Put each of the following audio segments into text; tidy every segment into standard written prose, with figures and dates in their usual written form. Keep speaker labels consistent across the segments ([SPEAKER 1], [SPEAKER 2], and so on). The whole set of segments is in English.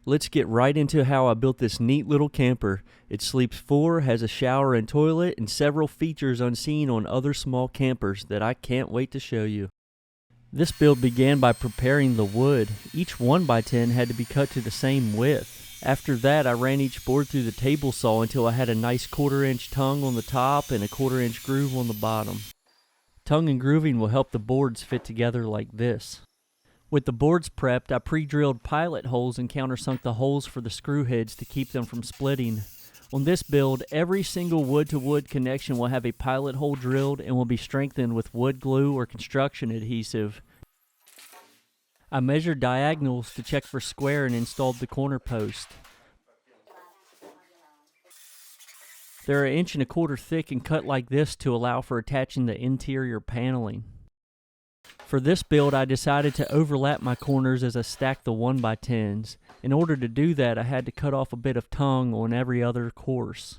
[SPEAKER 1] Let's get right into how I built this neat little camper. It sleeps 4, has a shower and toilet, and several features unseen on other small campers that I can't wait to show you. This build began by preparing the wood. Each 1x10 had to be cut to the same width. After that, I ran each board through the table saw until I had a nice 1/4 inch tongue on the top and a 1/4 inch groove on the bottom. Tongue and grooving will help the boards fit together like this. With the boards prepped, I pre-drilled pilot holes and countersunk the holes for the screw heads to keep them from splitting. On this build, every single wood-to-wood connection will have a pilot hole drilled and will be strengthened with wood glue or construction adhesive. I measured diagonals to check for square and installed the corner post. They're 1.25 inches thick and cut like this to allow for attaching the interior paneling. For this build, I decided to overlap my corners as I stacked the 1x10s. In order to do that, I had to cut off a bit of tongue on every other course.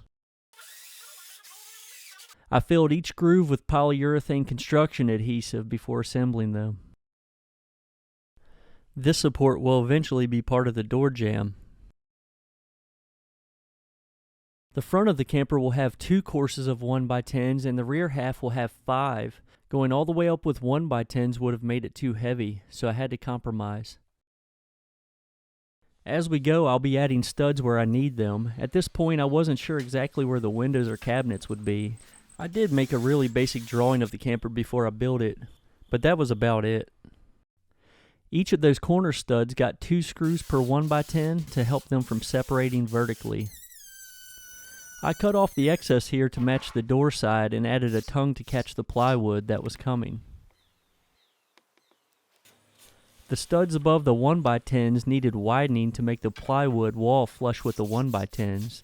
[SPEAKER 1] I filled each groove with polyurethane construction adhesive before assembling them. This support will eventually be part of the door jamb. The front of the camper will have 2 courses of 1x10s and the rear half will have 5. Going all the way up with 1x10s would have made it too heavy, so I had to compromise. As we go, I'll be adding studs where I need them. At this point, I wasn't sure exactly where the windows or cabinets would be. I did make a really basic drawing of the camper before I built it, but that was about it. Each of those corner studs got 2 screws per 1x10 to help them from separating vertically. I cut off the excess here to match the door side and added a tongue to catch the plywood that was coming. The studs above the 1x10s needed widening to make the plywood wall flush with the 1x10s.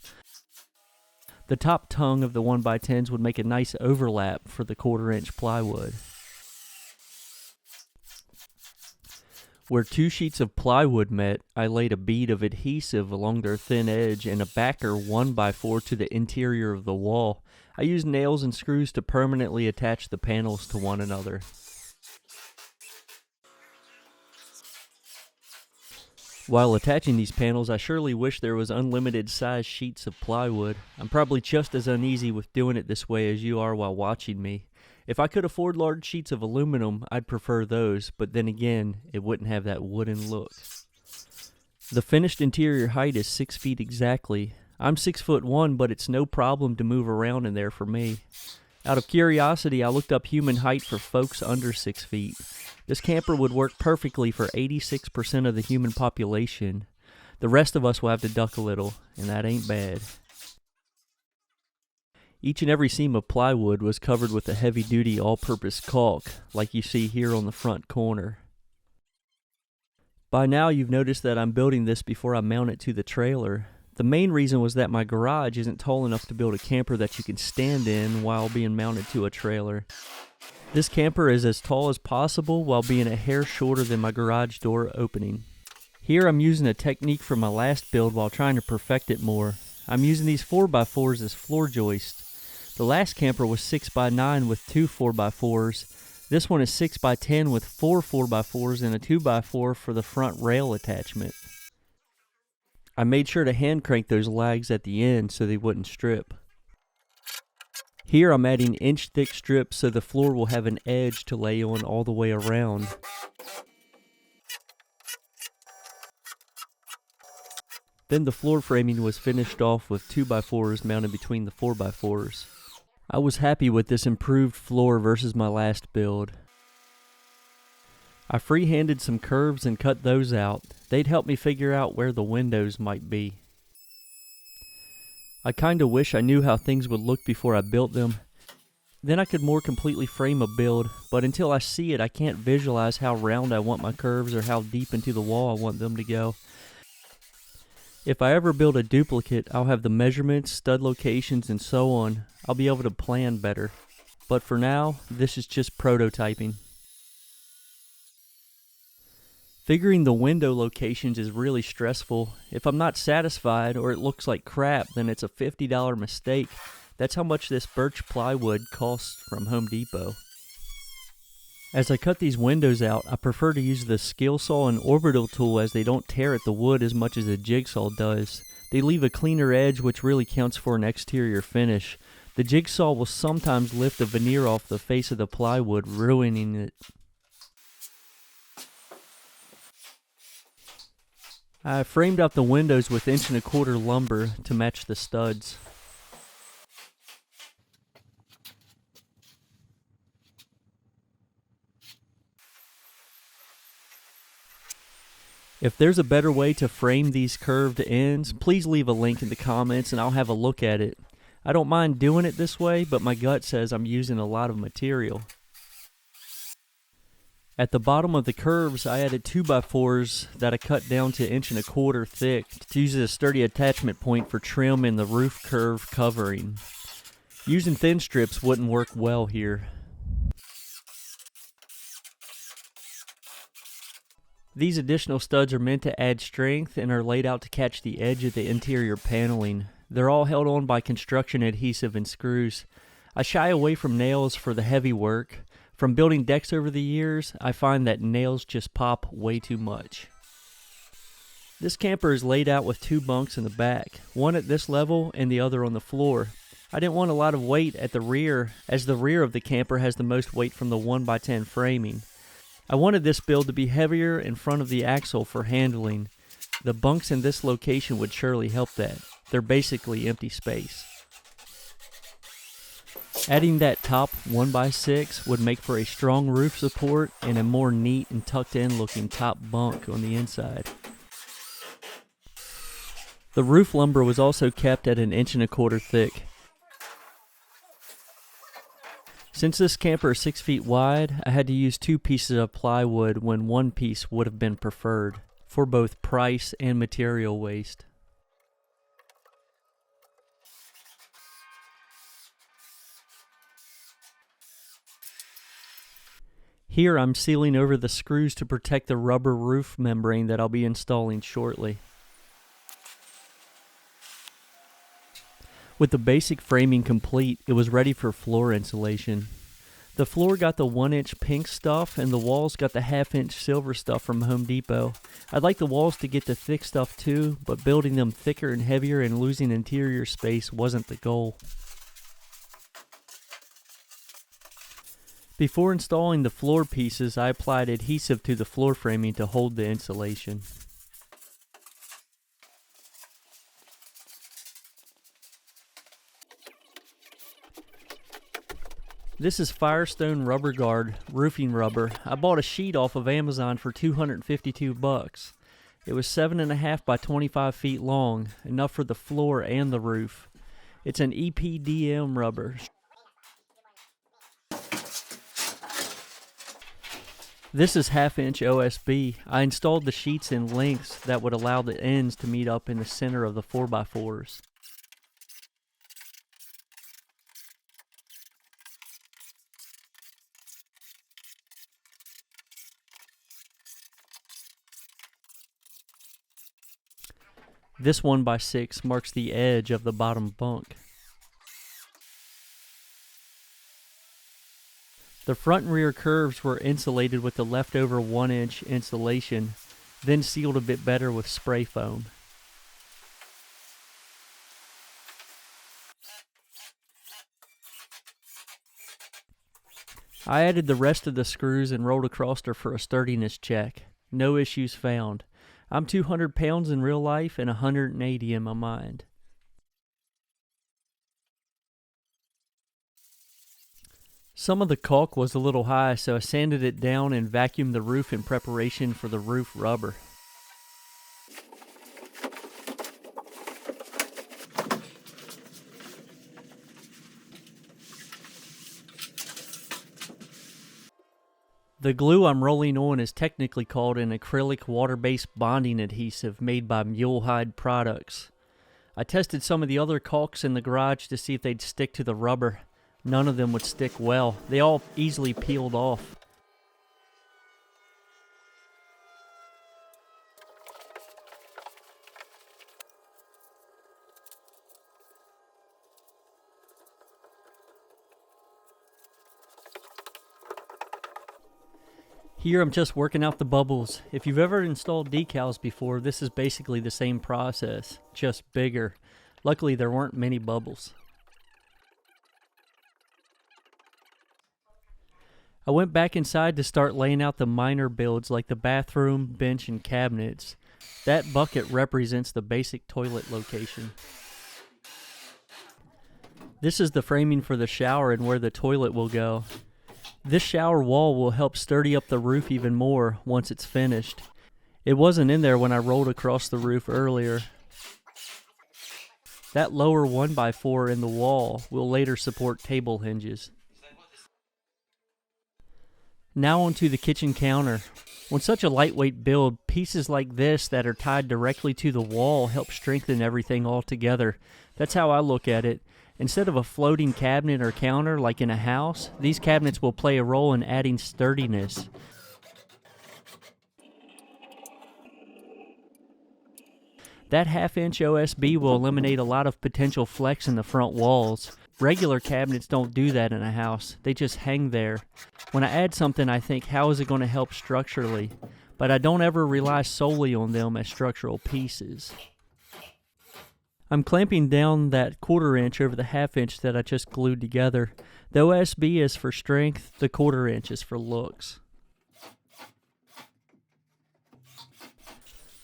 [SPEAKER 1] The top tongue of the 1x10s would make a nice overlap for the 1/4 inch plywood. Where 2 sheets of plywood met, I laid a bead of adhesive along their thin edge and a backer 1x4 to the interior of the wall. I used nails and screws to permanently attach the panels to one another. While attaching these panels, I surely wish there was unlimited size sheets of plywood. I'm probably just as uneasy with doing it this way as you are while watching me. If I could afford large sheets of aluminum, I'd prefer those, but then again, it wouldn't have that wooden look. The finished interior height is 6 feet exactly. I'm 6'1", but it's no problem to move around in there for me. Out of curiosity, I looked up human height for folks under 6 feet. This camper would work perfectly for 86% of the human population. The rest of us will have to duck a little, and that ain't bad. Each and every seam of plywood was covered with a heavy-duty all-purpose caulk, like you see here on the front corner. By now you've noticed that I'm building this before I mount it to the trailer. The main reason was that my garage isn't tall enough to build a camper that you can stand in while being mounted to a trailer. This camper is as tall as possible while being a hair shorter than my garage door opening. Here I'm using a technique from my last build while trying to perfect it more. I'm using these 4x4s as floor joists. The last camper was 6x9 with 2 4x4s. This one is 6x10 with 4 4x4s and a 2x4 for the front rail attachment. I made sure to hand crank those lags at the end so they wouldn't strip. Here I'm adding inch-thick strips so the floor will have an edge to lay on all the way around. Then the floor framing was finished off with 2x4s mounted between the 4x4s. I was happy with this improved floor versus my last build. I freehanded some curves and cut those out. They'd help me figure out where the windows might be. I kinda wish I knew how things would look before I built them. Then I could more completely frame a build, but until I see it I can't visualize how round I want my curves or how deep into the wall I want them to go. If I ever build a duplicate, I'll have the measurements, stud locations, and so on. I'll be able to plan better. But for now, this is just prototyping. Figuring the window locations is really stressful. If I'm not satisfied or it looks like crap, then it's a $50 mistake. That's how much this birch plywood costs from Home Depot. As I cut these windows out, I prefer to use the skill saw and orbital tool as they don't tear at the wood as much as a jigsaw does. They leave a cleaner edge, which really counts for an exterior finish. The jigsaw will sometimes lift the veneer off the face of the plywood, ruining it. I framed out the windows with 1¼ inch lumber to match the studs. If there's a better way to frame these curved ends, please leave a link in the comments and I'll have a look at it. I don't mind doing it this way, but my gut says I'm using a lot of material. At the bottom of the curves, I added 2x4s that I cut down to 1¼ inch thick to use as a sturdy attachment point for trim in the roof curve covering. Using thin strips wouldn't work well here. These additional studs are meant to add strength and are laid out to catch the edge of the interior paneling. They're all held on by construction adhesive and screws. I shy away from nails for the heavy work. From building decks over the years, I find that nails just pop way too much. This camper is laid out with 2 bunks in the back, one at this level and the other on the floor. I didn't want a lot of weight at the rear, as the rear of the camper has the most weight from the 1x10 framing. I wanted this build to be heavier in front of the axle for handling. The bunks in this location would surely help that. They're basically empty space. Adding that top 1x6 would make for a strong roof support and a more neat and tucked in looking top bunk on the inside. The roof lumber was also kept at 1¼ inch thick. Since this camper is 6 feet wide, I had to use 2 pieces of plywood when 1 piece would have been preferred, for both price and material waste. Here I'm sealing over the screws to protect the rubber roof membrane that I'll be installing shortly. With the basic framing complete, it was ready for floor insulation. The floor got the 1-inch pink stuff and the walls got the 1/2-inch silver stuff from Home Depot. I'd like the walls to get the thick stuff too, but building them thicker and heavier and losing interior space wasn't the goal. Before installing the floor pieces, I applied adhesive to the floor framing to hold the insulation. This is Firestone Rubber Guard roofing rubber. I bought a sheet off of Amazon for $252. It was 7.5 by 25 feet long, enough for the floor and the roof. It's an EPDM rubber. This is 1/2-inch OSB. I installed the sheets in lengths that would allow the ends to meet up in the center of the 4x4s. This 1x6 marks the edge of the bottom bunk. The front and rear curves were insulated with the leftover 1-inch insulation, then sealed a bit better with spray foam. I added the rest of the screws and rolled across her for a sturdiness check. No issues found. I'm 200 pounds in real life and 180 in my mind. Some of the caulk was a little high, so I sanded it down and vacuumed the roof in preparation for the roof rubber. The glue I'm rolling on is technically called an acrylic water-based bonding adhesive made by Mulehide Products. I tested some of the other caulks in the garage to see if they'd stick to the rubber. None of them would stick well. They all easily peeled off. Here I'm just working out the bubbles. If you've ever installed decals before, this is basically the same process, just bigger. Luckily there weren't many bubbles. I went back inside to start laying out the minor builds like the bathroom, bench, and cabinets. That bucket represents the basic toilet location. This is the framing for the shower and where the toilet will go. This shower wall will help sturdy up the roof even more once it's finished. It wasn't in there when I rolled across the roof earlier. That lower 1x4 in the wall will later support table hinges. Now onto the kitchen counter. On such a lightweight build, pieces like this that are tied directly to the wall help strengthen everything all together. That's how I look at it. Instead of a floating cabinet or counter like in a house, these cabinets will play a role in adding sturdiness. That 1/2-inch OSB will eliminate a lot of potential flex in the front walls. Regular cabinets don't do that in a house, they just hang there. When I add something, I think, how is it going to help structurally? But I don't ever rely solely on them as structural pieces. I'm clamping down that 1/4 inch over the 1/2 inch that I just glued together. The OSB is for strength, the 1/4 inch is for looks.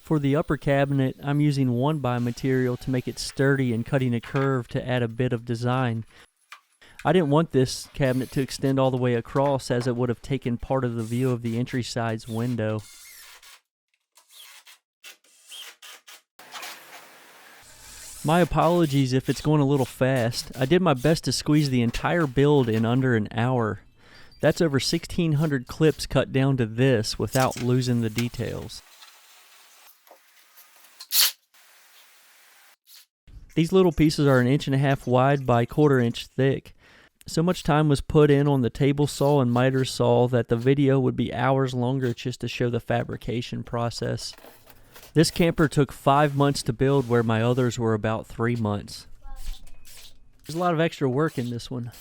[SPEAKER 1] For the upper cabinet, I'm using 1x material to make it sturdy and cutting a curve to add a bit of design. I didn't want this cabinet to extend all the way across, as it would have taken part of the view of the entry side's window. My apologies if it's going a little fast. I did my best to squeeze the entire build in under an hour. That's over 1,600 clips cut down to this without losing the details. These little pieces are 1.5 inch wide by 1/4 inch thick. So much time was put in on the table saw and miter saw that the video would be hours longer just to show the fabrication process. This camper took 5 months to build, where my others were about 3 months. There's a lot of extra work in this one.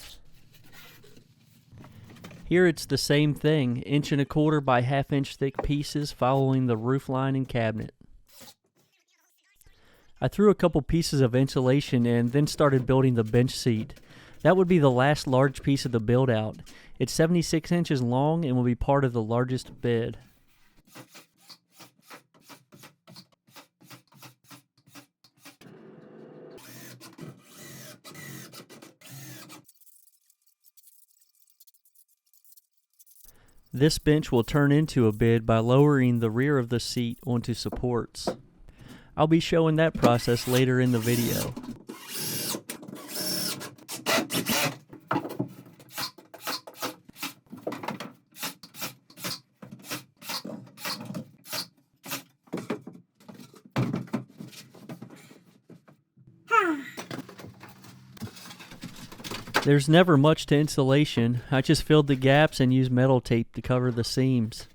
[SPEAKER 1] Here it's the same thing, 1.25 inch by 1/2 inch thick pieces following the roof line and cabinet. I threw a couple pieces of insulation in, then started building the bench seat. That would be the last large piece of the build out. It's 76 inches long and will be part of the largest bed. This bench will turn into a bed by lowering the rear of the seat onto supports. I'll be showing that process later in the video. There's never much to insulation. I just filled the gaps and used metal tape to cover the seams.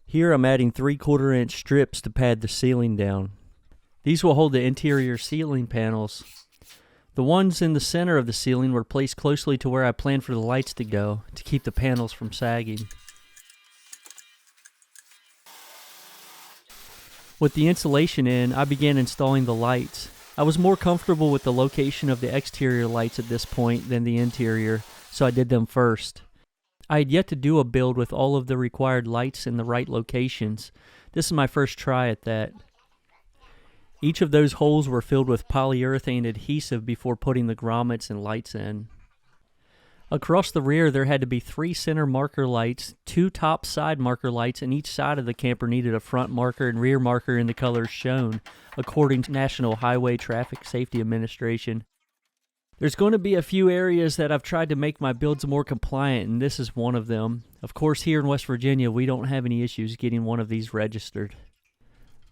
[SPEAKER 1] Here I'm adding 3/4 inch strips to pad the ceiling down. These will hold the interior ceiling panels. The ones in the center of the ceiling were placed closely to where I planned for the lights to go, to keep the panels from sagging. With the insulation in, I began installing the lights. I was more comfortable with the location of the exterior lights at this point than the interior, so I did them first. I had yet to do a build with all of the required lights in the right locations. This is my first try at that. Each of those holes were filled with polyurethane adhesive before putting the grommets and lights in. Across the rear there had to be 3 center marker lights, 2 top side marker lights, and each side of the camper needed a front marker and rear marker in the colors shown, according to National Highway Traffic Safety Administration. There's going to be a few areas that I've tried to make my builds more compliant, and this is one of them. Of course, here in West Virginia, we don't have any issues getting one of these registered,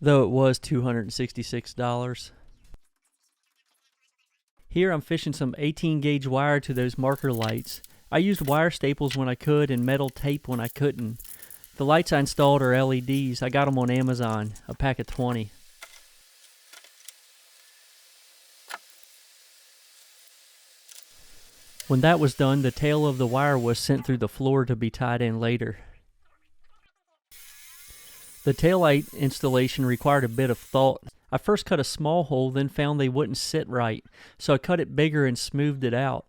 [SPEAKER 1] though it was $266. Here I'm fishing some 18 gauge wire to those marker lights. I used wire staples when I could and metal tape when I couldn't. The lights I installed are LEDs. I got them on Amazon, a pack of 20. When that was done, the tail of the wire was sent through the floor to be tied in later. The taillight installation required a bit of thought. I first cut a small hole, then found they wouldn't sit right, so I cut it bigger and smoothed it out.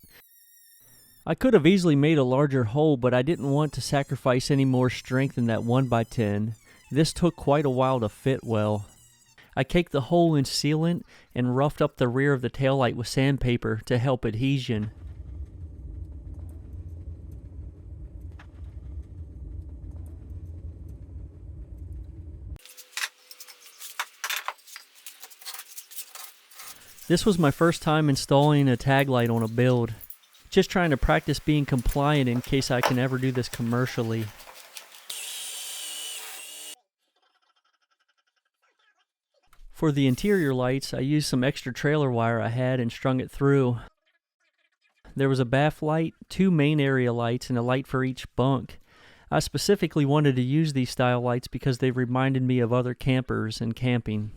[SPEAKER 1] I could have easily made a larger hole, but I didn't want to sacrifice any more strength in that 1x10. This took quite a while to fit well. I caked the hole in sealant and roughed up the rear of the taillight with sandpaper to help adhesion. This was my first time installing a tag light on a build. Just trying to practice being compliant in case I can ever do this commercially. For the interior lights, I used some extra trailer wire I had and strung it through. There was a bath light, 2 main area lights, and a light for each bunk. I specifically wanted to use these style lights because they reminded me of other campers and camping.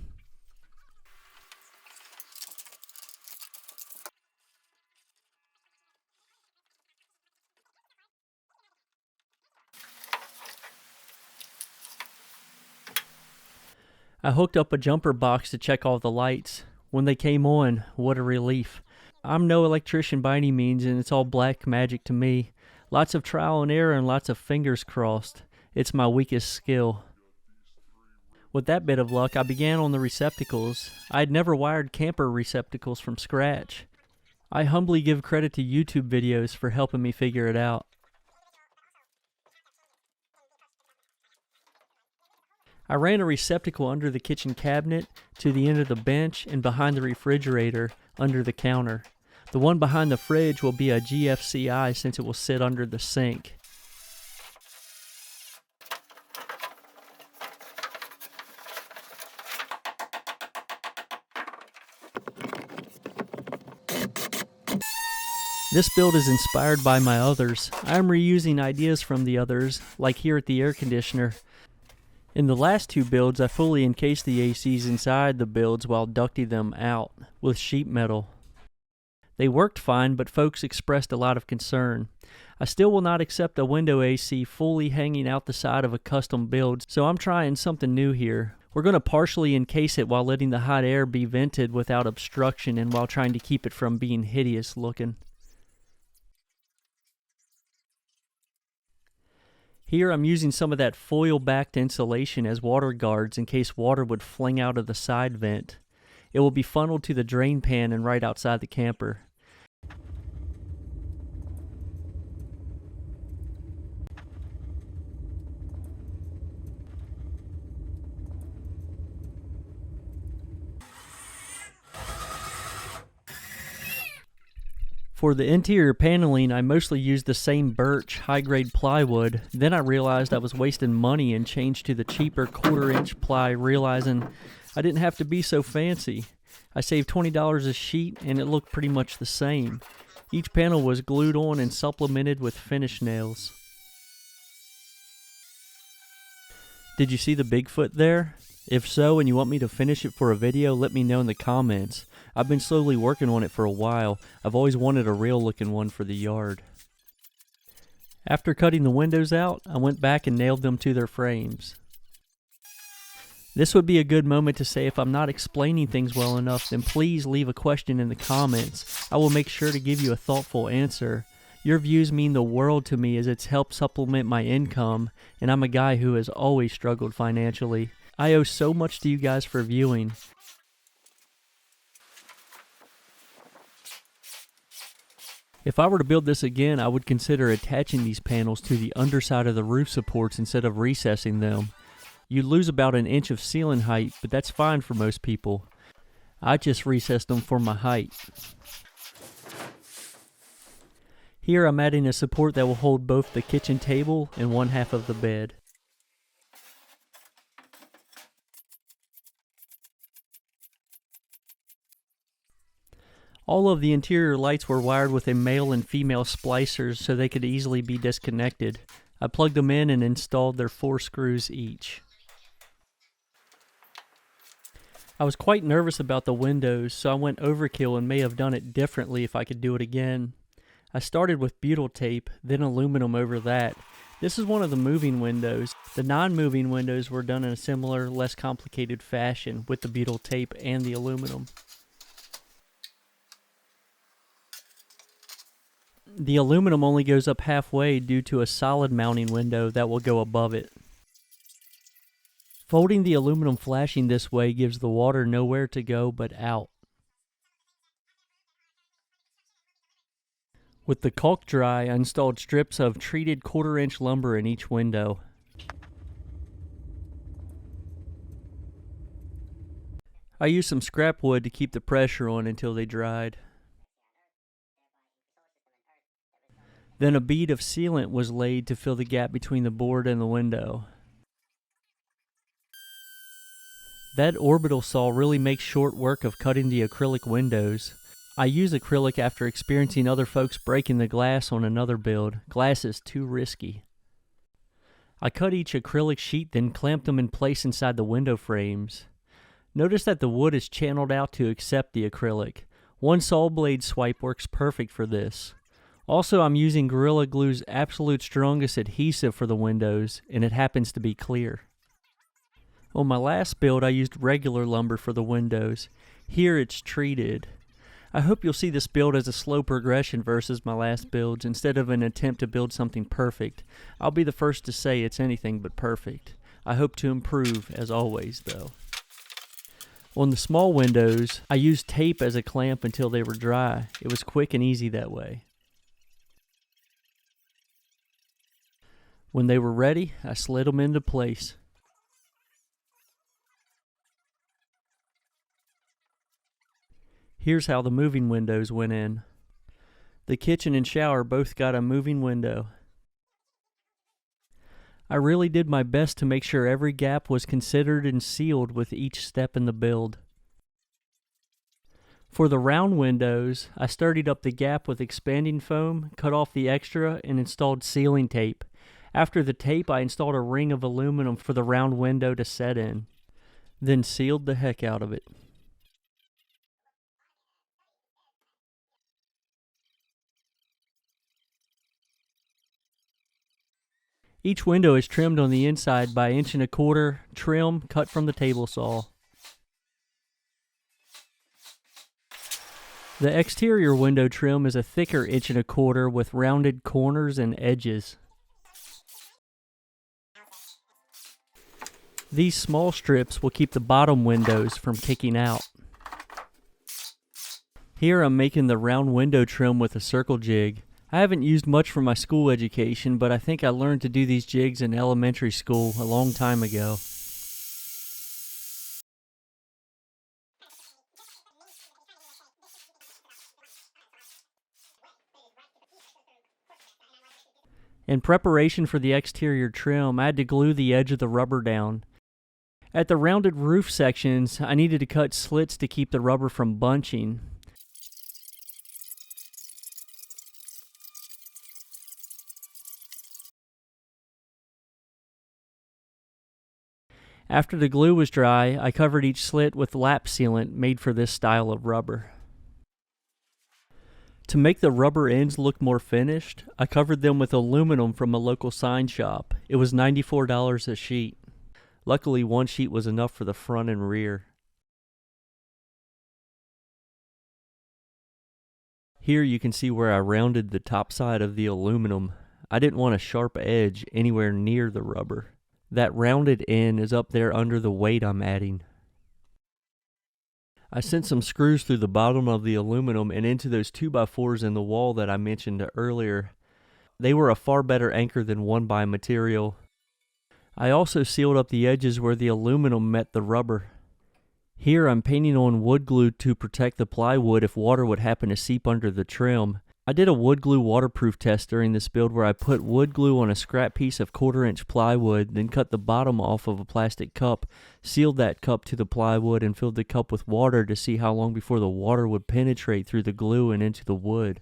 [SPEAKER 1] I hooked up a jumper box to check all the lights. When they came on, what a relief. I'm no electrician by any means, and it's all black magic to me. Lots of trial and error and lots of fingers crossed. It's my weakest skill. With that bit of luck, I began on the receptacles. I had never wired camper receptacles from scratch. I humbly give credit to YouTube videos for helping me figure it out. I ran a receptacle under the kitchen cabinet, to the end of the bench, and behind the refrigerator, under the counter. The one behind the fridge will be a GFCI since it will sit under the sink. This build is inspired by my others. I am reusing ideas from the others, like here at the air conditioner. In the last 2 builds, I fully encased the ACs inside the builds while ducting them out with sheet metal. They worked fine, but folks expressed a lot of concern. I still will not accept a window AC fully hanging out the side of a custom build, so I'm trying something new here. We're going to partially encase it while letting the hot air be vented without obstruction and while trying to keep it from being hideous looking. Here I'm using some of that foil-backed insulation as water guards in case water would fling out of the side vent. It will be funneled to the drain pan and right outside the camper. For the interior paneling, I mostly used the same birch, high-grade plywood. Then I realized I was wasting money and changed to the cheaper 1/4-inch ply, realizing I didn't have to be so fancy. I saved $20 a sheet, and it looked pretty much the same. Each panel was glued on and supplemented with finish nails. Did you see the Bigfoot there? If so, and you want me to finish it for a video, let me know in the comments. I've been slowly working on it for a while. I've always wanted a real looking one for the yard. After cutting the windows out, I went back and nailed them to their frames. This would be a good moment to say if I'm not explaining things well enough, then please leave a question in the comments. I will make sure to give you a thoughtful answer. Your views mean the world to me as it's helped supplement my income, and I'm a guy who has always struggled financially. I owe so much to you guys for viewing. If I were to build this again, I would consider attaching these panels to the underside of the roof supports instead of recessing them. You'd lose about an inch of ceiling height, but that's fine for most people. I just recessed them for my height. Here I'm adding a support that will hold both the kitchen table and one half of the bed. All of the interior lights were wired with a male and female splicers so they could easily be disconnected. I plugged them in and installed their 4 screws each. I was quite nervous about the windows, so I went overkill and may have done it differently if I could do it again. I started with butyl tape, then aluminum over that. This is one of the moving windows. The non-moving windows were done in a similar, less complicated fashion with the butyl tape and the aluminum. The aluminum only goes up halfway due to a solid mounting window that will go above it. Folding the aluminum flashing this way gives the water nowhere to go but out. With the caulk dry, I installed strips of treated 1/4-inch lumber in each window. I used some scrap wood to keep the pressure on until they dried. Then a bead of sealant was laid to fill the gap between the board and the window. That orbital saw really makes short work of cutting the acrylic windows. I use acrylic after experiencing other folks breaking the glass on another build. Glass is too risky. I cut each acrylic sheet, then clamped them in place inside the window frames. Notice that the wood is channeled out to accept the acrylic. One saw blade swipe works perfect for this. Also, I'm using Gorilla Glue's absolute strongest adhesive for the windows, and it happens to be clear. On my last build, I used regular lumber for the windows. Here it's treated. I hope you'll see this build as a slow progression versus my last builds instead of an attempt to build something perfect. I'll be the first to say it's anything but perfect. I hope to improve, as always, though. On the small windows, I used tape as a clamp until they were dry. It was quick and easy that way. When they were ready, I slid them into place. Here's how the moving windows went in. The kitchen and shower both got a moving window. I really did my best to make sure every gap was considered and sealed with each step in the build. For the round windows, I sturdied up the gap with expanding foam, cut off the extra, and installed sealing tape. After the tape, I installed a ring of aluminum for the round window to set in, then sealed the heck out of it. Each window is trimmed on the inside by 1.25 inch trim cut from the table saw. The exterior window trim is a thicker 1.25 inch with rounded corners and edges. These small strips will keep the bottom windows from kicking out. Here I'm making the round window trim with a circle jig. I haven't used much for my school education, but I think I learned to do these jigs in elementary school a long time ago. In preparation for the exterior trim, I had to glue the edge of the rubber down. At the rounded roof sections, I needed to cut slits to keep the rubber from bunching. After the glue was dry, I covered each slit with lap sealant made for this style of rubber. To make the rubber ends look more finished, I covered them with aluminum from a local sign shop. It was $94 a sheet. Luckily, one sheet was enough for the front and rear. Here you can see where I rounded the top side of the aluminum. I didn't want a sharp edge anywhere near the rubber. That rounded end is up there under the weight I'm adding. I sent some screws through the bottom of the aluminum and into those 2x4s in the wall that I mentioned earlier. They were a far better anchor than 1x material. I also sealed up the edges where the aluminum met the rubber. Here I'm painting on wood glue to protect the plywood if water would happen to seep under the trim. I did a wood glue waterproof test during this build where I put wood glue on a scrap piece of 1/4 inch plywood, then cut the bottom off of a plastic cup, sealed that cup to the plywood, and filled the cup with water to see how long before the water would penetrate through the glue and into the wood.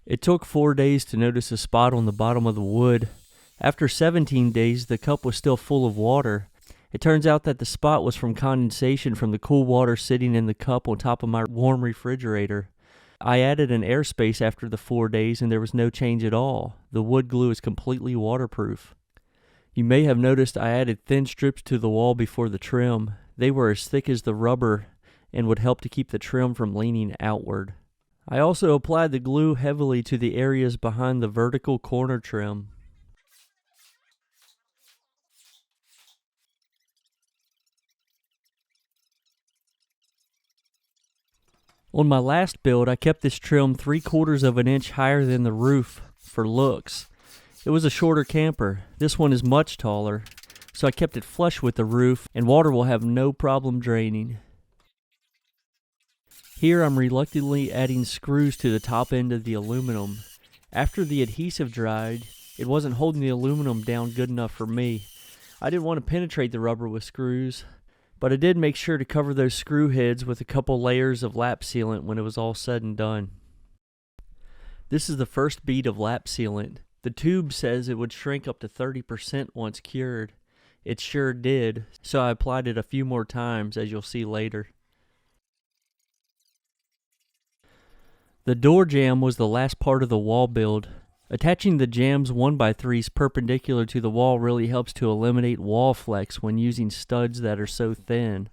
[SPEAKER 1] It took 4 days to notice a spot on the bottom of the wood. After 17 days, the cup was still full of water. It turns out that the spot was from condensation from the cool water sitting in the cup on top of my warm refrigerator. I added an airspace after the 4 days and there was no change at all. The wood glue is completely waterproof. You may have noticed I added thin strips to the wall before the trim. They were as thick as the rubber and would help to keep the trim from leaning outward. I also applied the glue heavily to the areas behind the vertical corner trim. On my last build, I kept this trim 3/4 of an inch higher than the roof for looks. It was a shorter camper. This one is much taller, so I kept it flush with the roof and water will have no problem draining. Here I'm reluctantly adding screws to the top end of the aluminum. After the adhesive dried, it wasn't holding the aluminum down good enough for me. I didn't want to penetrate the rubber with screws, but I did make sure to cover those screw heads with a couple layers of lap sealant when it was all said and done. This is the first bead of lap sealant. The tube says it would shrink up to 30% once cured. It sure did, so I applied it a few more times, as you'll see later. The door jamb was the last part of the wall build. Attaching the jambs 1x3s perpendicular to the wall really helps to eliminate wall flex when using studs that are so thin.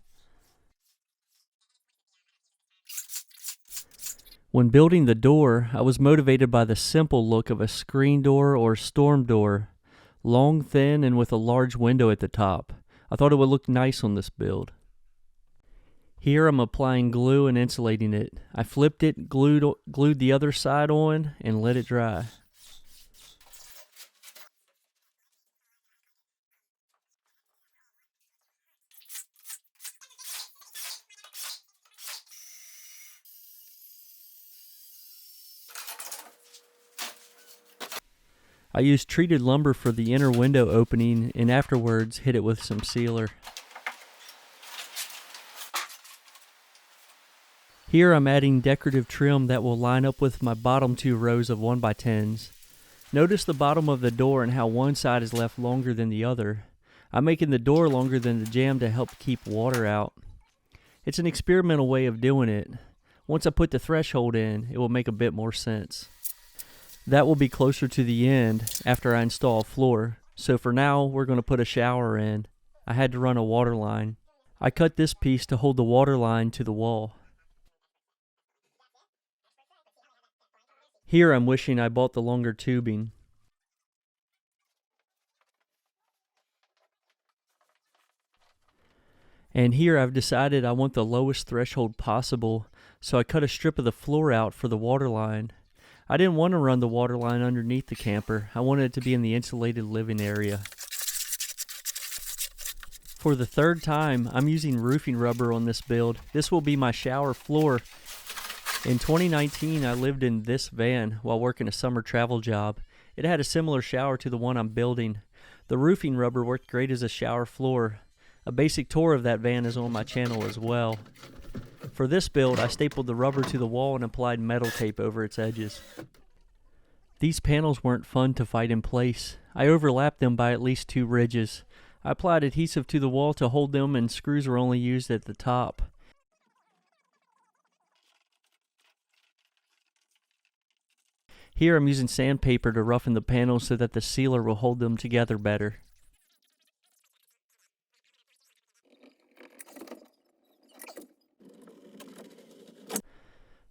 [SPEAKER 1] When building the door, I was motivated by the simple look of a screen door or storm door, long, thin, and with a large window at the top. I thought it would look nice on this build. Here I'm applying glue and insulating it. I flipped it, glued the other side on, and let it dry. I used treated lumber for the inner window opening and afterwards hit it with some sealer. Here I'm adding decorative trim that will line up with my bottom 2 rows of 1x10s. Notice the bottom of the door and how one side is left longer than the other. I'm making the door longer than the jamb to help keep water out. It's an experimental way of doing it. Once I put the threshold in, it will make a bit more sense. That will be closer to the end after I install a floor, so for now we're going to put a shower in. I had to run a water line. I cut this piece to hold the water line to the wall. Here I'm wishing I bought the longer tubing. And here I've decided I want the lowest threshold possible, so I cut a strip of the floor out for the water line. I didn't want to run the water line underneath the camper. I wanted it to be in the insulated living area. For the 3rd time, I'm using roofing rubber on this build. This will be my shower floor. In 2019, I lived in this van while working a summer travel job. It had a similar shower to the one I'm building. The roofing rubber worked great as a shower floor. A basic tour of that van is on my channel as well. For this build, I stapled the rubber to the wall and applied metal tape over its edges. These panels weren't fun to fight in place. I overlapped them by at least 2 ridges. I applied adhesive to the wall to hold them and screws were only used at the top. Here I'm using sandpaper to roughen the panels so that the sealer will hold them together better.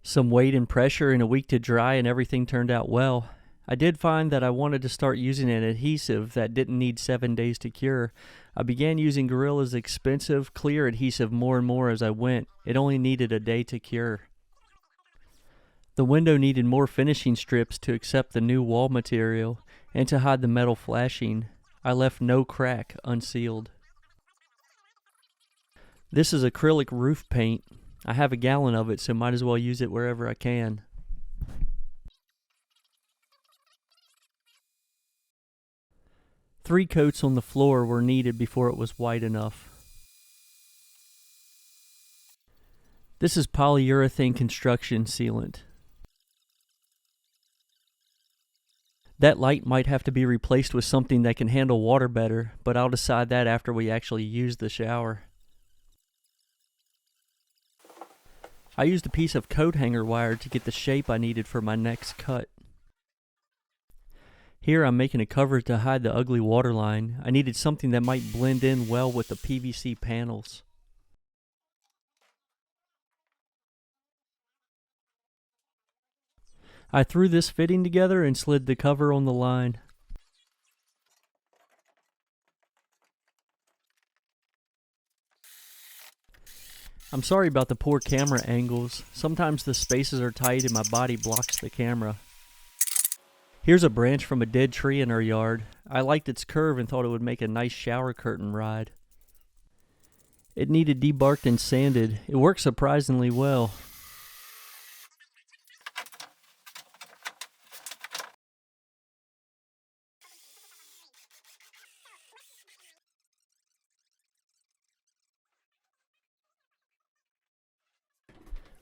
[SPEAKER 1] Some weight and pressure and a week to dry and everything turned out well. I did find that I wanted to start using an adhesive that didn't need 7 days to cure. I began using Gorilla's expensive clear adhesive more and more as I went. It only needed a day to cure. The window needed more finishing strips to accept the new wall material and to hide the metal flashing. I left no crack unsealed. This is acrylic roof paint. I have a gallon of it, so might as well use it wherever I can. Three coats on the floor were needed before it was white enough. This is polyurethane construction sealant. That light might have to be replaced with something that can handle water better, but I'll decide that after we actually use the shower. I used a piece of coat hanger wire to get the shape I needed for my next cut. Here I'm making a cover to hide the ugly water line. I needed something that might blend in well with the PVC panels. I threw this fitting together and slid the cover on the line. I'm sorry about the poor camera angles. Sometimes the spaces are tight and my body blocks the camera. Here's a branch from a dead tree in our yard. I liked its curve and thought it would make a nice shower curtain ride. It needed debarked and sanded. It worked surprisingly well.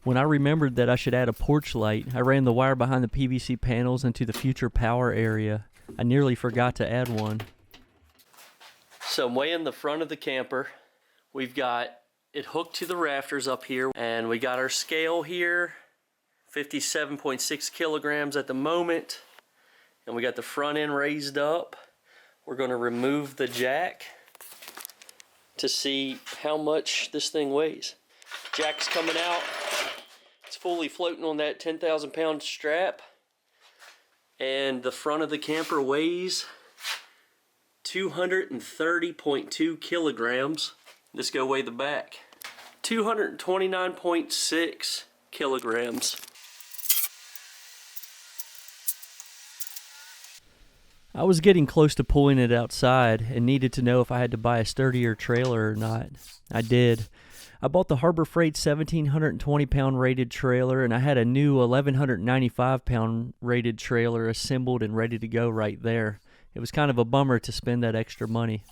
[SPEAKER 1] When I remembered that I should add a porch light, I ran the wire behind the PVC panels into the future power area. I nearly forgot to add one. So I'm way in the front of the camper. We've got it hooked to the rafters up here, and we got our scale here, 57.6 kilograms at the moment, and we got the front end raised up. We're going to remove the jack to see how much this thing weighs. Jack's coming out. It's fully floating on that 10,000 pound strap, and the front of the camper weighs 230.2 kilograms. Let's go weigh the back. 229.6 kilograms. I was getting close to pulling it outside and needed to know if I had to buy a sturdier trailer or not. I did. I bought the Harbor Freight 1,720 pound rated trailer, and I had a new 1,195 pound rated trailer assembled and ready to go right there. It was kind of a bummer to spend that extra money.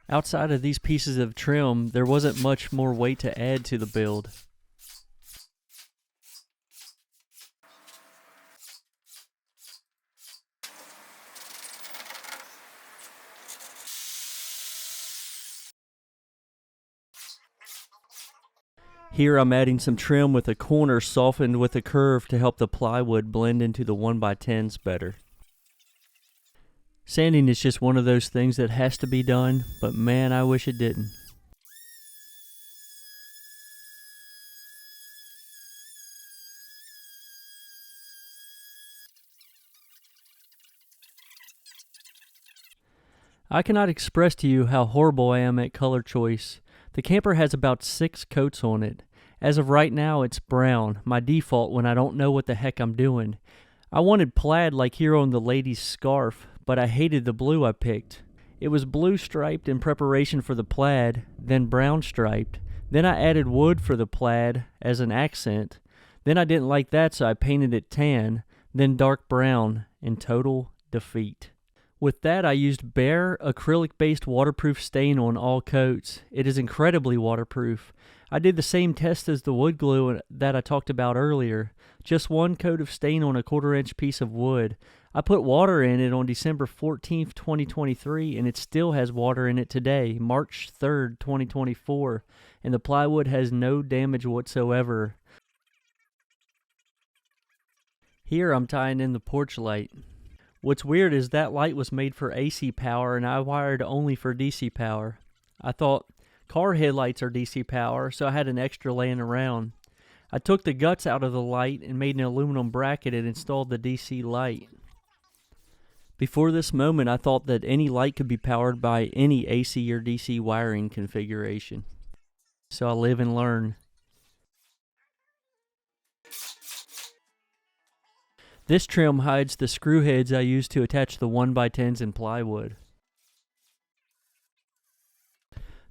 [SPEAKER 1] Outside of these pieces of trim, there wasn't much more weight to add to the build. Here I'm adding some trim with a corner softened with a curve to help the plywood blend into the 1x10s better. Sanding is just one of those things that has to be done, but man, I wish it didn't. I cannot express to you how horrible I am at color choice. The camper has about 6 coats on it. As of right now, it's brown, my default when I don't know what the heck I'm doing. I wanted plaid like here on the lady's scarf, but I hated the blue I picked. It was blue striped in preparation for the plaid, then brown striped. Then I added wood for the plaid as an accent. Then I didn't like that, so I painted it tan, then dark brown, in total defeat. With that, I used bare, acrylic-based waterproof stain on all coats. It is incredibly waterproof. I did the same test as the wood glue that I talked about earlier. Just one coat of stain on a 1/4-inch piece of wood. I put water in it on December 14th, 2023, and it still has water in it today, March 3rd, 2024, and the plywood has no damage whatsoever. Here I'm tying in the porch light. What's weird is that light was made for AC power and I wired only for DC power. I thought car headlights are DC power, so I had an extra laying around. I took the guts out of the light and made an aluminum bracket and installed the DC light. Before this moment, I thought that any light could be powered by any AC or DC wiring configuration. So I live and learn. This trim hides the screw heads I used to attach the 1x10s in plywood.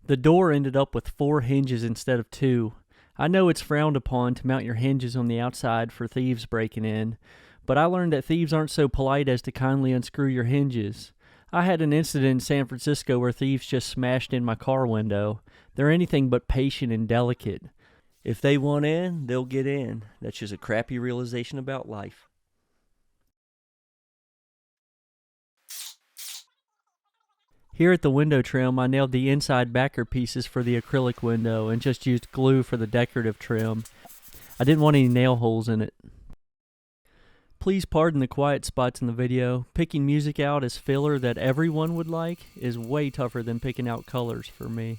[SPEAKER 1] The door ended up with 4 hinges instead of 2. I know it's frowned upon to mount your hinges on the outside for thieves breaking in, but I learned that thieves aren't so polite as to kindly unscrew your hinges. I had an incident in San Francisco where thieves just smashed in my car window. They're anything but patient and delicate. If they want in, they'll get in. That's just a crappy realization about life. Here at the window trim, I nailed the inside backer pieces for the acrylic window and just used glue for the decorative trim. I didn't want any nail holes in it. Please pardon the quiet spots in the video. Picking music out as filler that everyone would like is way tougher than picking out colors for me.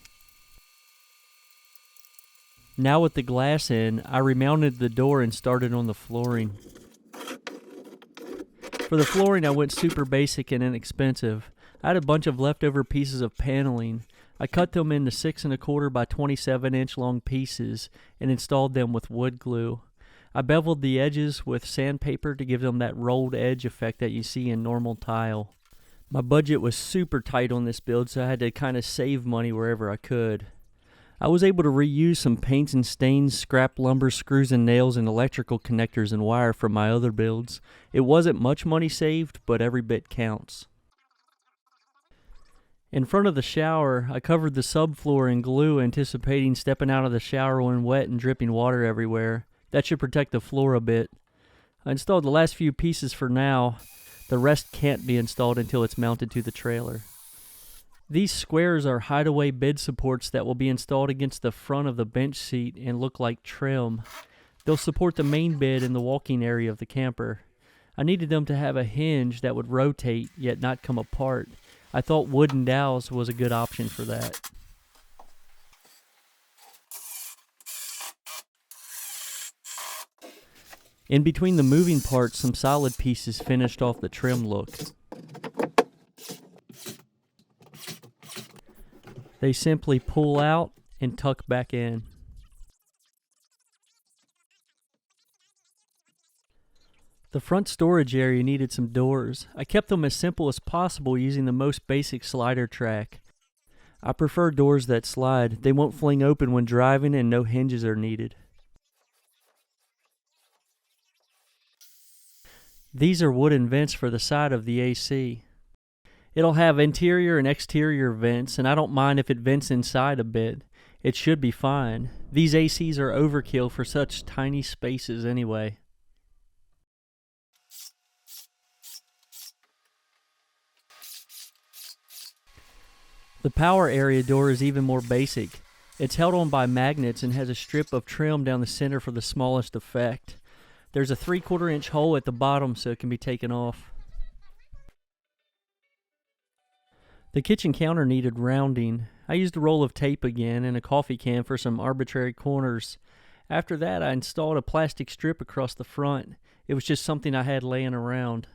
[SPEAKER 1] Now with the glass in, I remounted the door and started on the flooring. For the flooring, I went super basic and inexpensive. I had a bunch of leftover pieces of paneling. I cut them into 6 1/4 by 27-inch long pieces and installed them with wood glue. I beveled the edges with sandpaper to give them that rolled edge effect that you see in normal tile. My budget was super tight on this build, so I had to kind of save money wherever I could. I was able to reuse some paints and stains, scrap lumber, screws and nails, and electrical connectors and wire from my other builds. It wasn't much money saved, but every bit counts. In front of the shower, I covered the subfloor in glue, anticipating stepping out of the shower when wet and dripping water everywhere. That should protect the floor a bit. I installed the last few pieces for now. The rest can't be installed until it's mounted to the trailer. These squares are hideaway bed supports that will be installed against the front of the bench seat and look like trim. They'll support the main bed in the walking area of the camper. I needed them to have a hinge that would rotate yet not come apart. I thought wooden dowels was a good option for that. In between the moving parts, some solid pieces finished off the trim look. They simply pull out and tuck back in. The front storage area needed some doors. I kept them as simple as possible using the most basic slider track. I prefer doors that slide. They won't fling open when driving and no hinges are needed. These are wooden vents for the side of the AC. It'll have interior and exterior vents, and I don't mind if it vents inside a bit. It should be fine. These ACs are overkill for such tiny spaces anyway. The power area door is even more basic. It's held on by magnets and has a strip of trim down the center for the smallest effect. There's a 3/4 inch hole at the bottom so it can be taken off. The kitchen counter needed rounding. I used a roll of tape again and a coffee can for some arbitrary corners. After that, I installed a plastic strip across the front. It was just something I had laying around.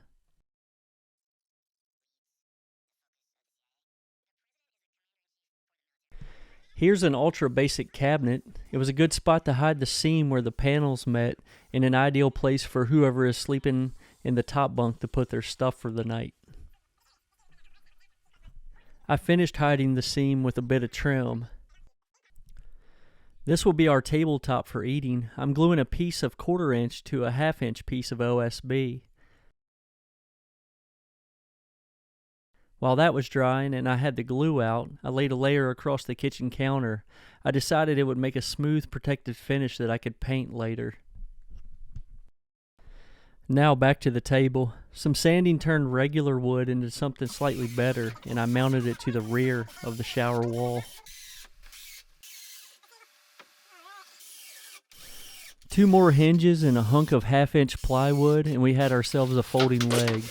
[SPEAKER 1] Here's an ultra basic cabinet. It was a good spot to hide the seam where the panels met, and an ideal place for whoever is sleeping in the top bunk to put their stuff for the night. I finished hiding the seam with a bit of trim. This will be our tabletop for eating. I'm gluing a piece of 1/4 inch to a 1/2 inch piece of OSB. While that was drying and I had the glue out, I laid a layer across the kitchen counter. I decided it would make a smooth, protected finish that I could paint later. Now back to the table. Some sanding turned regular wood into something slightly better, and I mounted it to the rear of the shower wall. 2 more hinges and a hunk of 1/2 inch plywood, and we had ourselves a folding leg.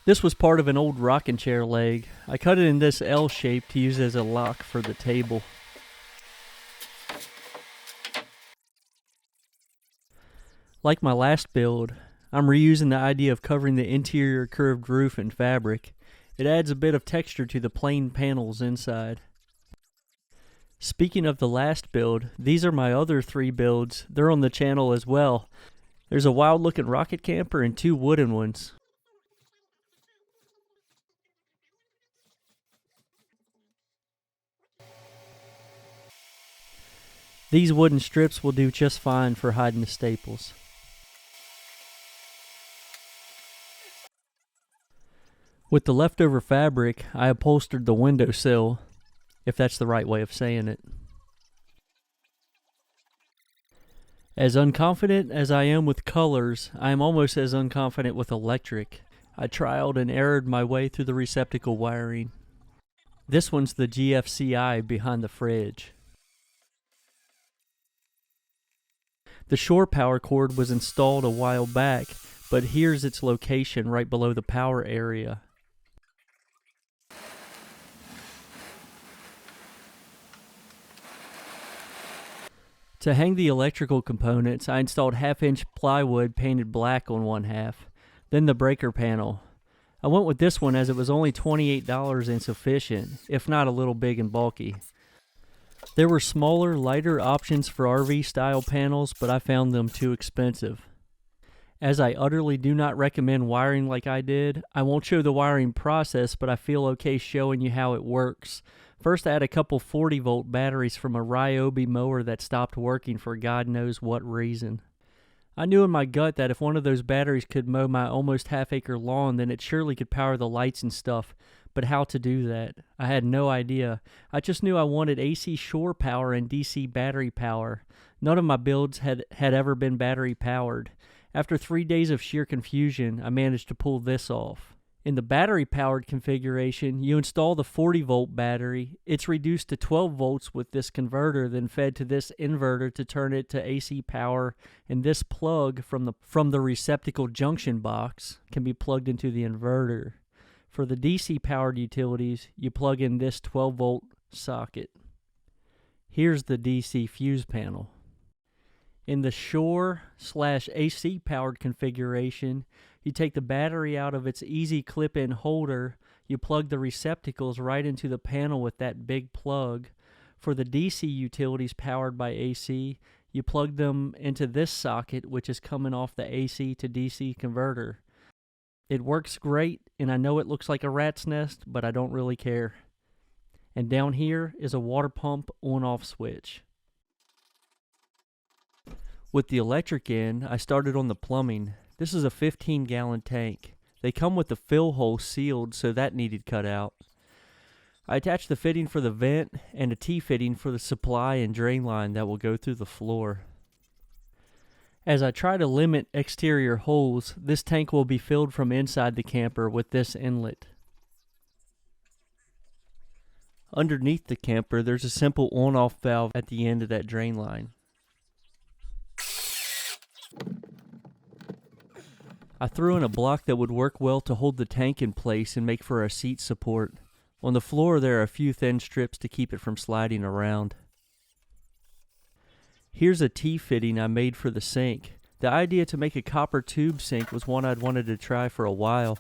[SPEAKER 1] This was part of an old rocking chair leg. I cut it in this L shape to use as a lock for the table. Like my last build, I'm reusing the idea of covering the interior curved roof in fabric. It adds a bit of texture to the plain panels inside. Speaking of the last build, these are my other 3 builds. They're on the channel as well. There's a wild looking rocket camper and 2 wooden ones. These wooden strips will do just fine for hiding the staples. With the leftover fabric, I upholstered the windowsill, if that's the right way of saying it. As unconfident as I am with colors, I am almost as unconfident with electric. I trialed and errored my way through the receptacle wiring. This one's the GFCI behind the fridge. The shore power cord was installed a while back, but here's its location right below the power area. To hang the electrical components, I installed 1/2-inch plywood painted black on one half, then the breaker panel. I went with this one as it was only $28 and sufficient, if not a little big and bulky. There were smaller, lighter options for RV-style panels, but I found them too expensive. As I utterly do not recommend wiring like I did, I won't show the wiring process, but I feel okay showing you how it works. First, I had a couple 40-volt batteries from a Ryobi mower that stopped working for God knows what reason. I knew in my gut that if one of those batteries could mow my almost half-acre lawn, then it surely could power the lights and stuff. But how to do that? I had no idea. I just knew I wanted AC shore power and DC battery power. None of my builds had ever been battery powered. After 3 days of sheer confusion, I managed to pull this off. In the battery-powered configuration, you install the 40-volt battery. It's reduced to 12 volts with this converter, then fed to this inverter to turn it to AC power, and this plug from the receptacle junction box can be plugged into the inverter. For the DC-powered utilities, you plug in this 12-volt socket. Here's the DC fuse panel. In the shore/AC powered configuration, you take the battery out of its easy clip-in holder, you plug the receptacles right into the panel with that big plug. For the DC utilities powered by AC, you plug them into this socket, which is coming off the AC to DC converter. It works great, and I know it looks like a rat's nest, but I don't really care. And down here is a water pump on-off switch. With the electric end, I started on the plumbing. This is a 15-gallon tank. They come with the fill hole sealed, so that needed cut out. I attached the fitting for the vent and a T-fitting for the supply and drain line that will go through the floor. As I try to limit exterior holes, this tank will be filled from inside the camper with this inlet. Underneath the camper, there's a simple on-off valve at the end of that drain line. I threw in a block that would work well to hold the tank in place and make for a seat support. On the floor there are a few thin strips to keep it from sliding around. Here's a T-fitting I made for the sink. The idea to make a copper tube sink was one I'd wanted to try for a while.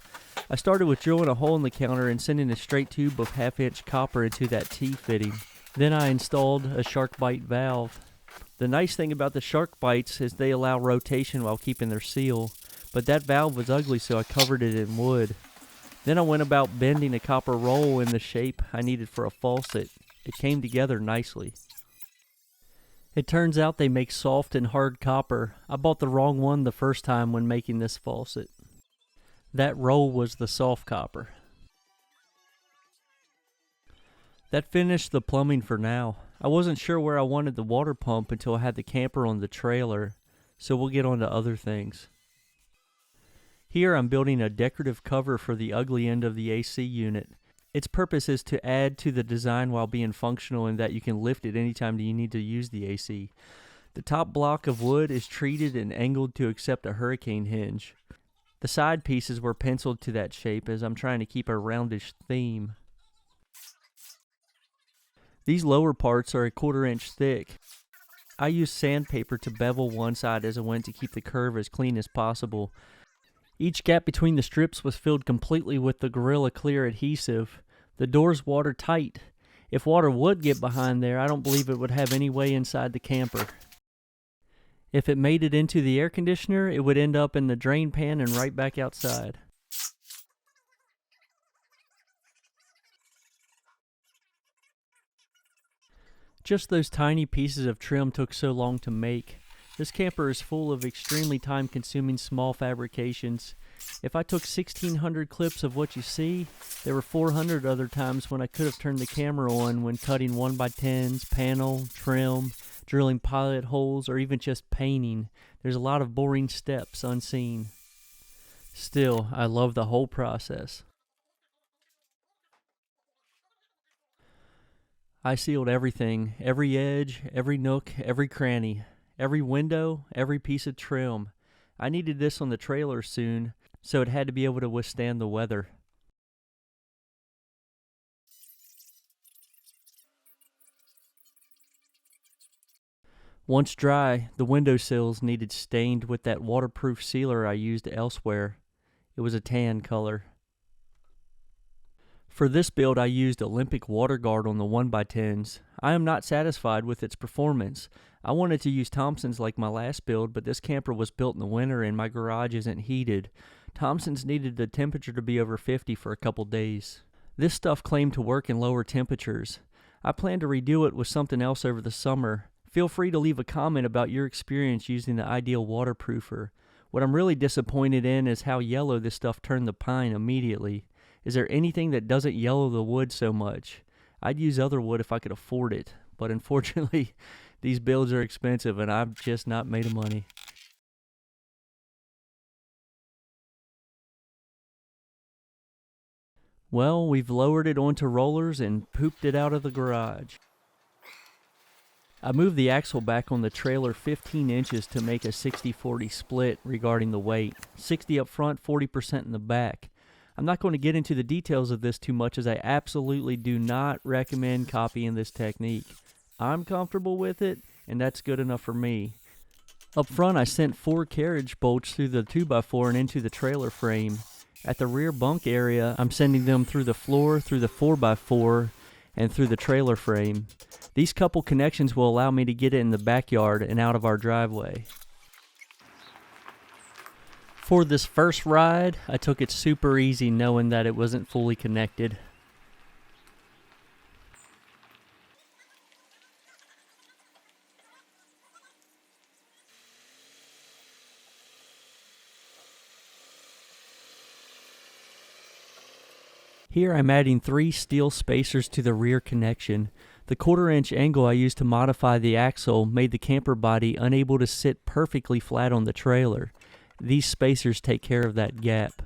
[SPEAKER 1] I started with drilling a hole in the counter and sending a straight tube of 1/2-inch copper into that T-fitting. Then I installed a shark bite valve. The nice thing about the shark bites is they allow rotation while keeping their seal, but that valve was ugly, so I covered it in wood. Then I went about bending a copper roll in the shape I needed for a faucet. It came together nicely. It turns out they make soft and hard copper. I bought the wrong one the first time when making this faucet. That roll was the soft copper. That finished the plumbing for now. I wasn't sure where I wanted the water pump until I had the camper on the trailer, so we'll get on to other things. Here I'm building a decorative cover for the ugly end of the AC unit. Its purpose is to add to the design while being functional in that you can lift it anytime you need to use the AC. The top block of wood is treated and angled to accept a hurricane hinge. The side pieces were penciled to that shape as I'm trying to keep a roundish theme. These lower parts are a 1/4 inch thick. I used sandpaper to bevel one side as I went to keep the curve as clean as possible. Each gap between the strips was filled completely with the Gorilla Clear adhesive. The door's watertight. If water would get behind there, I don't believe it would have any way inside the camper. If it made it into the air conditioner, it would end up in the drain pan and right back outside. Just those tiny pieces of trim took so long to make. This camper is full of extremely time-consuming small fabrications. If I took 1,600 clips of what you see, there were 400 other times when I could have turned the camera on when cutting 1x10s, panel, trim, drilling pilot holes, or even just painting. There's a lot of boring steps unseen. Still, I love the whole process. I sealed everything, every edge, every nook, every cranny, every window, every piece of trim. I needed this on the trailer soon, so it had to be able to withstand the weather. Once dry, the windowsills needed stained with that waterproof sealer I used elsewhere. It was a tan color. For this build, I used Olympic water guard on the 1x10s. I am not satisfied with its performance. I wanted to use Thompson's like my last build, but this camper was built in the winter and my garage isn't heated. Thompson's needed the temperature to be over 50 for a couple days. This stuff claimed to work in lower temperatures. I plan to redo it with something else over the summer. Feel free to leave a comment about your experience using the ideal waterproofer. What I'm really disappointed in is how yellow this stuff turned the pine immediately. Is there anything that doesn't yellow the wood so much? I'd use other wood if I could afford it, but unfortunately, these builds are expensive and I've just not made the money. Well, we've lowered it onto rollers and pooped it out of the garage. I moved the axle back on the trailer 15 inches to make a 60-40 split regarding the weight. 60 up front, 40% in the back. I'm not going to get into the details of this too much as I absolutely do not recommend copying this technique. I'm comfortable with it, and that's good enough for me. Up front, I sent 4 carriage bolts through the 2x4 and into the trailer frame. At the rear bunk area, I'm sending them through the floor, through the 4x4, and through the trailer frame. These couple connections will allow me to get it in the backyard and out of our driveway. For this first ride, I took it super easy knowing that it wasn't fully connected. Here I'm adding 3 steel spacers to the rear connection. The 1/4-inch angle I used to modify the axle made the camper body unable to sit perfectly flat on the trailer. These spacers take care of that gap.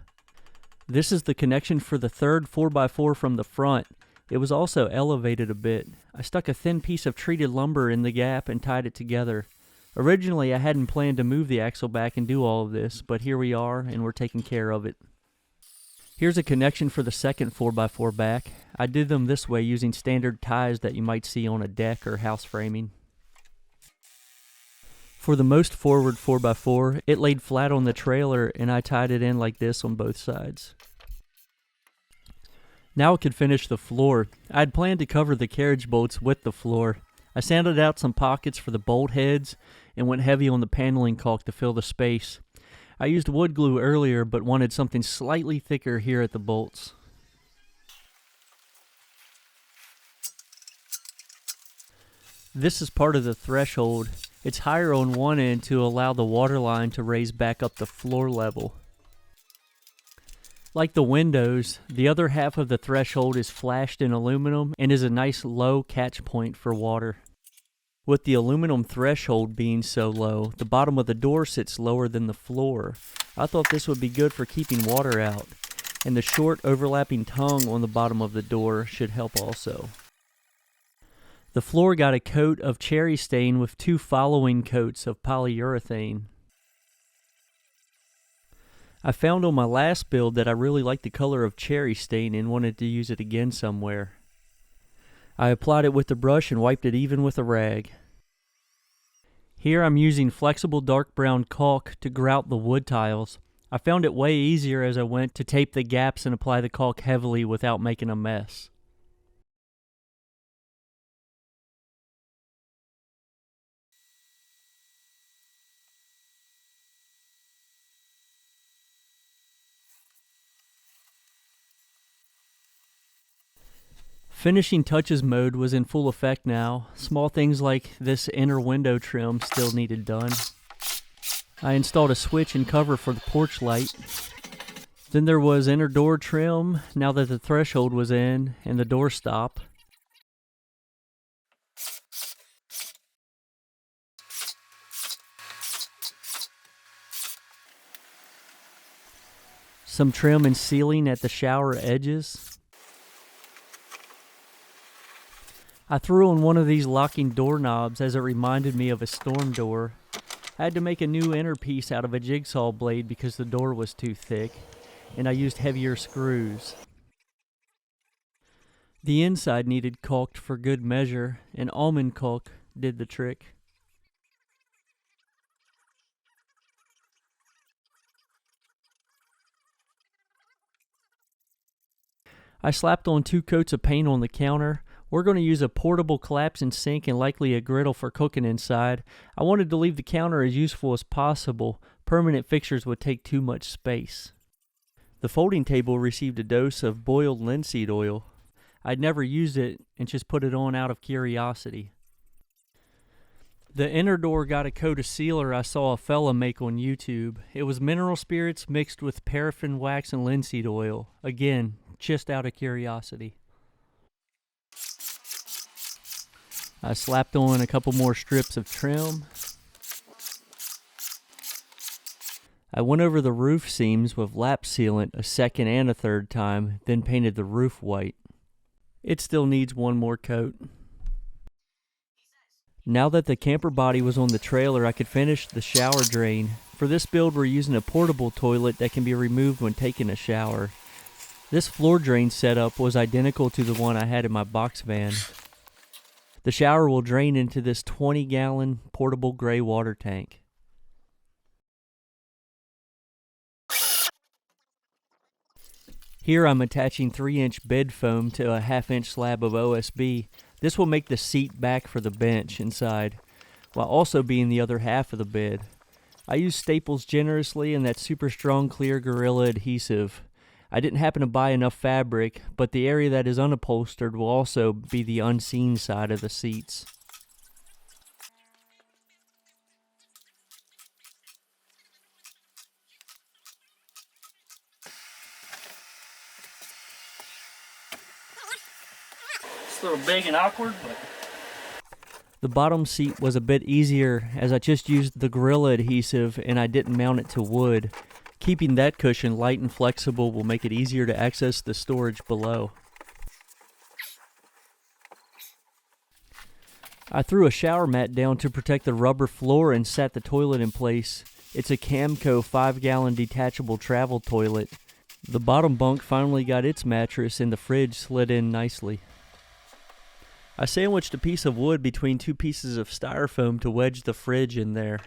[SPEAKER 1] This is the connection for the third 4x4 from the front. It was also elevated a bit. I stuck a thin piece of treated lumber in the gap and tied it together. Originally, I hadn't planned to move the axle back and do all of this, but here we are and we're taking care of it. Here's a connection for the second 4x4 back. I did them this way using standard ties that you might see on a deck or house framing. For the most forward 4x4, it laid flat on the trailer and I tied it in like this on both sides. Now I could finish the floor. I had planned to cover the carriage bolts with the floor. I sanded out some pockets for the bolt heads and went heavy on the paneling caulk to fill the space. I used wood glue earlier but wanted something slightly thicker here at the bolts. This is part of the threshold. It's higher on one end to allow the water line to raise back up the floor level. Like the windows, the other half of the threshold is flashed in aluminum and is a nice low catch point for water. With the aluminum threshold being so low, the bottom of the door sits lower than the floor. I thought this would be good for keeping water out, and the short overlapping tongue on the bottom of the door should help also. The floor got a coat of cherry stain with 2 following coats of polyurethane. I found on my last build that I really liked the color of cherry stain and wanted to use it again somewhere. I applied it with the brush and wiped it even with a rag. Here I'm using flexible dark brown caulk to grout the wood tiles. I found it way easier as I went to tape the gaps and apply the caulk heavily without making a mess. Finishing touches mode was in full effect now. Small things like this inner window trim still needed done. I installed a switch and cover for the porch light. Then there was inner door trim now that the threshold was in and the door stop. some trim and sealing at the shower edges. I threw on one of these locking doorknobs as it reminded me of a storm door. I had to make a new inner piece out of a jigsaw blade because the door was too thick, and I used heavier screws. The inside needed caulked for good measure, and almond caulk did the trick. I slapped on 2 coats of paint on the counter. We're going to use a portable collapsing sink and likely a griddle for cooking inside. I wanted to leave the counter as useful as possible. Permanent fixtures would take too much space. The folding table received a dose of boiled linseed oil. I'd never used it and just put it on out of curiosity. The inner door got a coat of sealer I saw a fella make on YouTube. It was mineral spirits mixed with paraffin wax and linseed oil. Again, just out of curiosity. I slapped on a couple more strips of trim. I went over the roof seams with lap sealant a second and a third time, then painted the roof white. It still needs one more coat. Now that the camper body was on the trailer, I could finish the shower drain. For this build, we're using a portable toilet that can be removed when taking a shower. This floor drain setup was identical to the one I had in my box van. The shower will drain into this 20-gallon portable gray water tank. Here I'm attaching 3-inch bed foam to a 1/2-inch slab of OSB. This will make the seat back for the bench inside, while also being the other half of the bed. I use staples generously and that super strong clear Gorilla adhesive. I didn't happen to buy enough fabric, but the area that is unupholstered will also be the unseen side of the seats. It's a little big and awkward, but... The bottom seat was a bit easier as I just used the Gorilla adhesive and I didn't mount it to wood. Keeping that cushion light and flexible will make it easier to access the storage below. I threw a shower mat down to protect the rubber floor and sat the toilet in place. It's a Camco 5-gallon detachable travel toilet. The bottom bunk finally got its mattress and the fridge slid in nicely. I sandwiched a piece of wood between 2 pieces of styrofoam to wedge the fridge in there.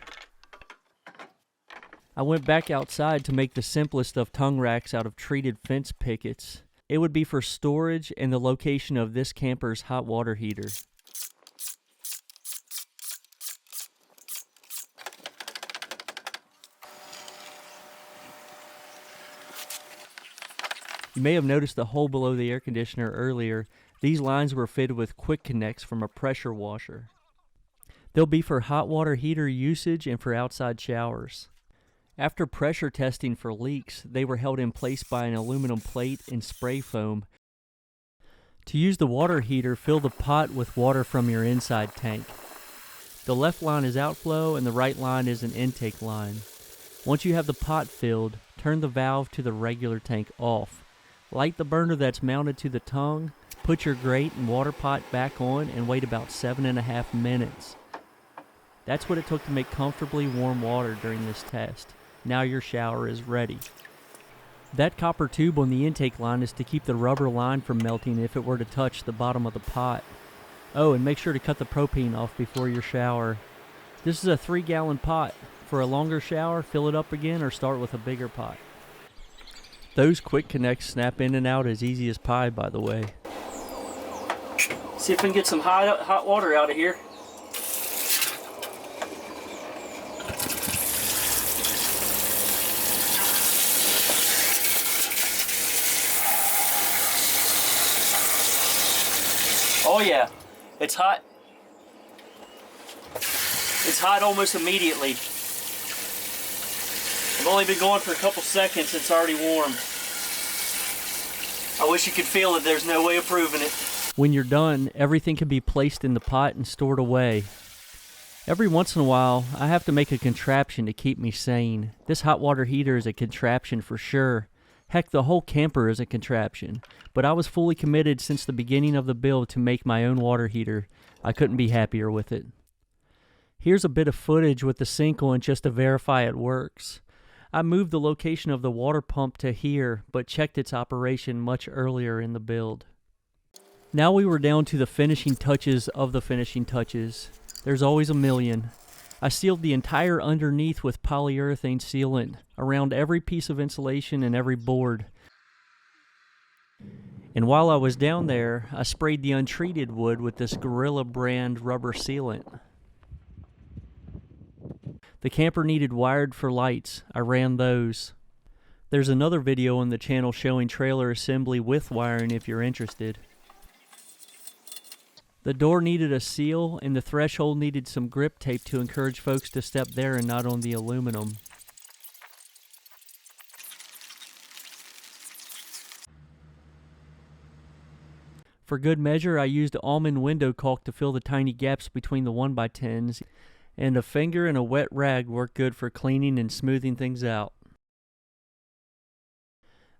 [SPEAKER 1] I went back outside to make the simplest of tongue racks out of treated fence pickets. It would be for storage and the location of this camper's hot water heater. You may have noticed the hole below the air conditioner earlier. These lines were fitted with quick connects from a pressure washer. They'll be for hot water heater usage and for outside showers. After pressure testing for leaks, they were held in place by an aluminum plate and spray foam. To use the water heater, fill the pot with water from your inside tank. The left line is outflow and the right line is an intake line. Once you have the pot filled, turn the valve to the regular tank off. Light the burner that's mounted to the tongue, put your grate and water pot back on, and wait about 7.5 minutes. That's what it took to make comfortably warm water during this test. Now your shower is ready. That copper tube on the intake line is to keep the rubber line from melting if it were to touch the bottom of the pot. Oh, and make sure to cut the propane off before your shower. This is a 3-gallon pot. For a longer shower, fill it up again or start with a bigger pot. Those quick connects snap in and out as easy as pie, by the way. See if we can get some hot water out of here. Oh yeah, it's hot. It's hot almost immediately. I've only been going for a couple seconds, it's already warm. I wish you could feel it, there's no way of proving it. When you're done, everything can be placed in the pot and stored away. Every once in a while, I have to make a contraption to keep me sane. This hot water heater is a contraption for sure. Heck, the whole camper is a contraption, but I was fully committed since the beginning of the build to make my own water heater. I couldn't be happier with it. Here's a bit of footage with the sink on just to verify it works. I moved the location of the water pump to here, but checked its operation much earlier in the build. Now we were down to the finishing touches of the finishing touches. There's always a million. I sealed the entire underneath with polyurethane sealant around every piece of insulation and every board. And while I was down there, I sprayed the untreated wood with this Gorilla brand rubber sealant. The camper needed wired for lights. I ran those. There's another video on the channel showing trailer assembly with wiring if you're interested. The door needed a seal, and the threshold needed some grip tape to encourage folks to step there and not on the aluminum. For good measure, I used almond window caulk to fill the tiny gaps between the 1x10s, and a finger and a wet rag worked good for cleaning and smoothing things out.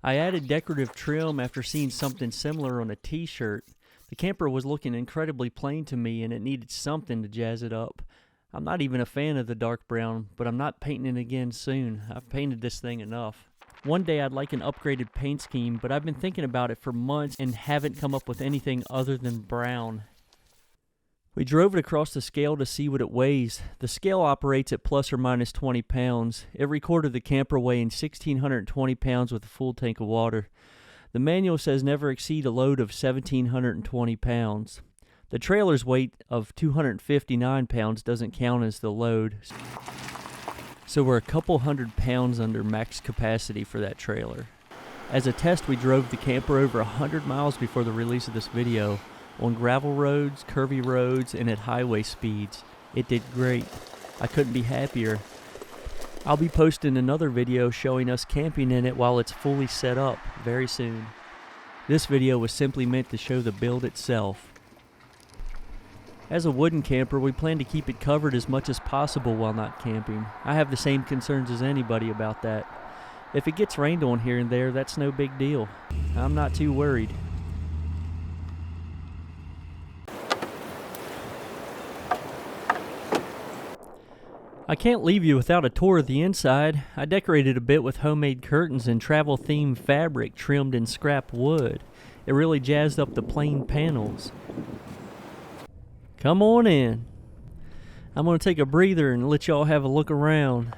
[SPEAKER 1] I added decorative trim after seeing something similar on a t-shirt. The camper was looking incredibly plain to me, and it needed something to jazz it up. I'm not even a fan of the dark brown, but I'm not painting it again soon. I've painted this thing enough. One day I'd like an upgraded paint scheme, but I've been thinking about it for months and haven't come up with anything other than brown. We drove it across the scale to see what it weighs. The scale operates at plus or minus 20 pounds. It recorded the camper weighing 1,620 pounds with a full tank of water. The manual says never exceed a load of 1,720 pounds. The trailer's weight of 259 pounds doesn't count as the load, so we're a couple hundred pounds under max capacity for that trailer. As a test, we drove the camper over 100 miles before the release of this video, on gravel roads, curvy roads, and at highway speeds. It did great. I couldn't be happier. I'll be posting another video showing us camping in it while it's fully set up very soon. This video was simply meant to show the build itself. As a wooden camper, we plan to keep it covered as much as possible while not camping. I have the same concerns as anybody about that. If it gets rained on here and there, that's no big deal. I'm not too worried. I can't leave you without a tour of the inside. I decorated a bit with homemade curtains and travel-themed fabric trimmed in scrap wood. It really jazzed up the plain panels. Come on in. I'm going to take a breather and let y'all have a look around.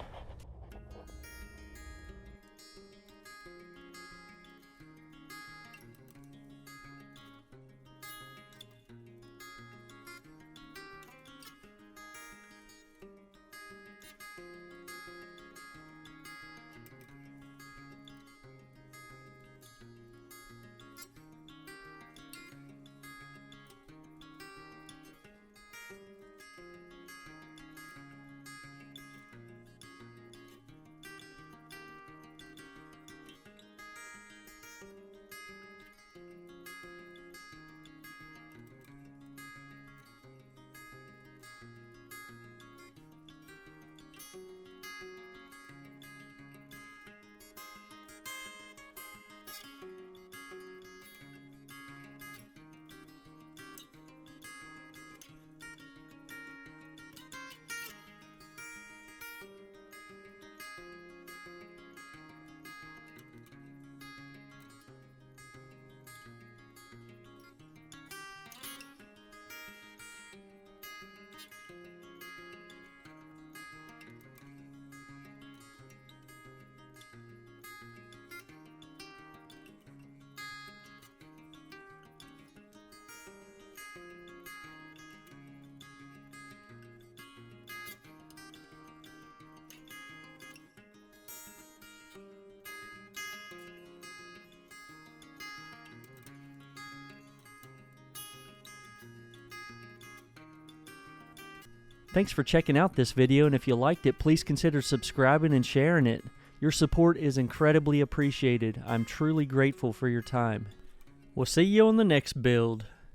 [SPEAKER 1] Thanks for checking out this video, and if you liked it, please consider subscribing and sharing it. Your support is incredibly appreciated. I'm truly grateful for your time. We'll see you on the next build.